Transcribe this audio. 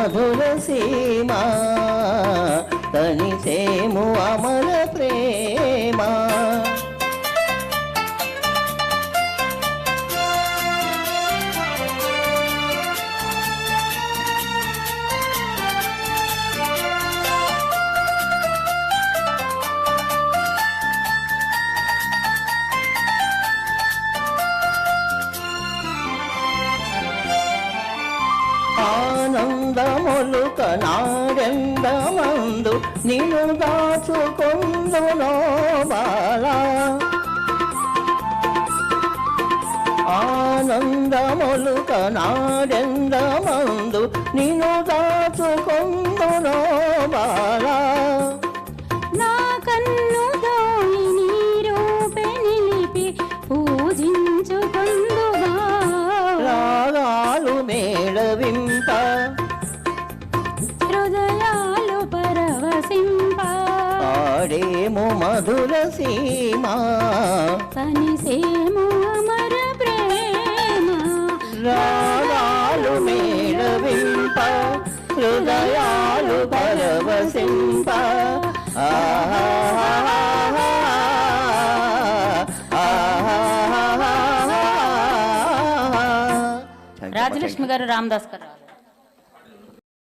మధుర సీమా తనిసేము అమర ప్రేమ ఆనందములుక నాడెందమందు నిన్ను దాచుకొందునో బాలా ఆనందములుక నాడెందమందు నిన్ను దాచుకొందునో బాలా నా కన్ను దోయి నీ రూపే నిలిపి పూజించుకొందుగా రాగాలు మేళవింప హృదయాలు పరవశింప ఆడేము మధుర సీమా తనిసేము అమర ప్రేమ రాగాలు మేళవింప హృదయాలు పరవశింప రాజలక్ష్మి గారు, రామదాస్ గారు.